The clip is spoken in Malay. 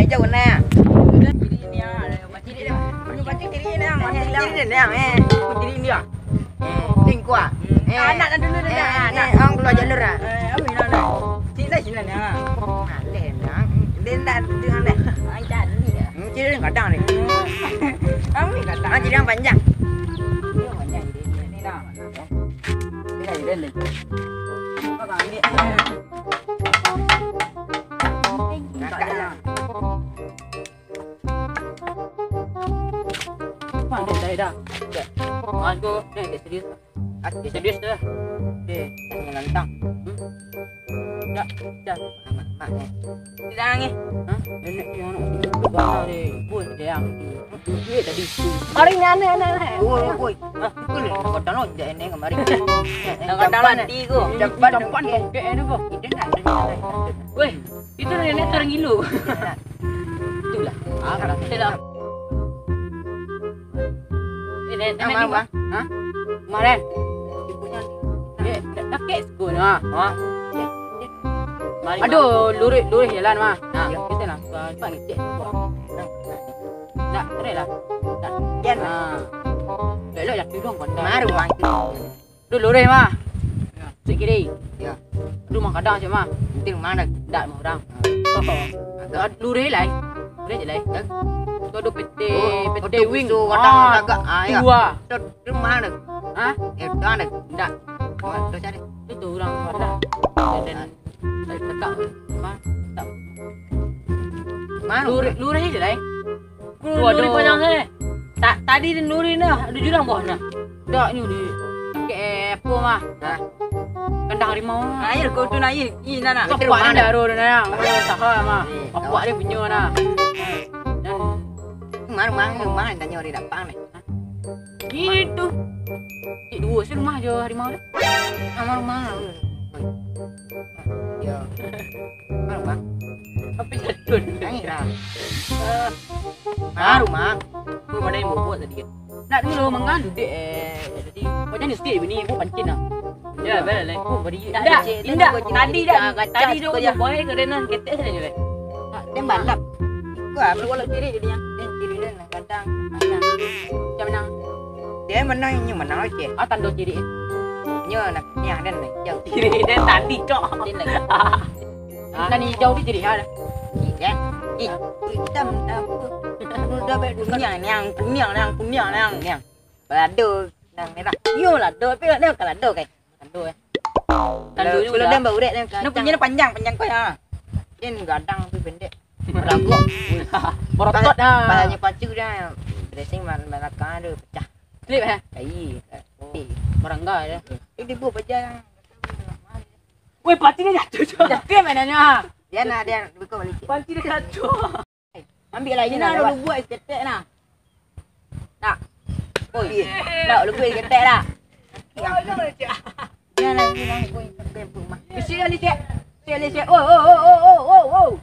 jauh na. Jadi ni macam ni dah. Macam diri ni dah. Jadi dia Diri ni dah. Ting kuah. Anak dah dulu dah. Anak orang keluar jalur ah. Apa ni dah? Sila ni. Leh dah. Dia dah tengah dah. Anjat ni. Jadi kadang ni. Kami kata. Jadi yang panjang. Dia banyak ni dah. Dia dah ni. Apa ni? Tak lah. Mana dah dah. Aku ni serius. Aku serius dah. Jangan lantang. Dah. Mak ni. Tidak lagi. Ini yang nak bawa ni. Pun dia yang. Duit tadi. Hari ni anak. Oi. Aku ni nak download je ni kemarin. Nak download nanti ko. Cepat ke ni ko. Itu nak. Weh, itu nenek orang gilo. Itulah. Tidak. Nenek Mana bang? Ha? Kemarin. Nak kek sekolah nah. Ha. Mari. Aduh, lurus jalan mah. Nah, kita nak cepat ni cek. Tak, boleh lah. Tak. Jan. Belok yak tudung kon. Maru bang. Tu lurus mah. Sik kiri. Ya. Rumah kadang je mah. Di mana? Tak mau orang. Oh. Lurus lai. Lurus je lai. Tu ada PT wing. Tu kadang agak ya. Dua. Tu mana? Ha? Mana? Tak. Tu cari. Tu orang ada. Dan tekak mah. Tak. Mana? Lurus je lai. Luri panjang ni. Tak tadi di luri ni ada jurang bawah ni. Tak ni di pakai apa mah. Kandang harimau. Air kau tu naik. Ini nak. Apa ni dah roda ni. Oh sahah mah. Apa dia punya nah. Mana tanya orang dapat ni. Ini tu. Dua si rumah je harimau ni. Rumah. Ya. Mana bang? Apa jatuh? Naik lah. Rumah. Rumah dia buat tadi. Nak dulu mengandung dek. Jadi macam ni sikit ni aku pancing lah. Ya, betul lah. Oh, beri. Indah. Tadi dah. Tadi tu je boy kerana ketek saja je. Dia balap. Gua perlu kalau diri dia. Diri dia nak kadang. Macam mana? Dia menang nhưng mà nói chuyện. Ah, tanda diri. Nhớ là nhà đây này chậu. Diri dia tadi cok. Nah ni jauh di diri ha. Gì đấy? Gì? Tâm tâm. Udah be nyang nyang. Balado nang ni lah. Yo lah do, tapi dia kalado kai. Kalado eh. Kalau dia bau dek dia. Dia punya panjang kau ya. Dia gadang tu pendek. Beragok. Borotot ha. Palanya pacu dia. Dressing belakang dia pecah. Slip eh. Kai. Barangga dia. Dia buat pecah. Weh, panci dia jatuh. Jatuh mainannya. Dia nak dia buka balik. Panci dia jatuh. Ambil lagi Nak nak lu buat ketek nah. nak. Oi, nak lu buat ketek dah. Dia nak bilang koi tempat rumah. Isi ni cek. Cek. Oh.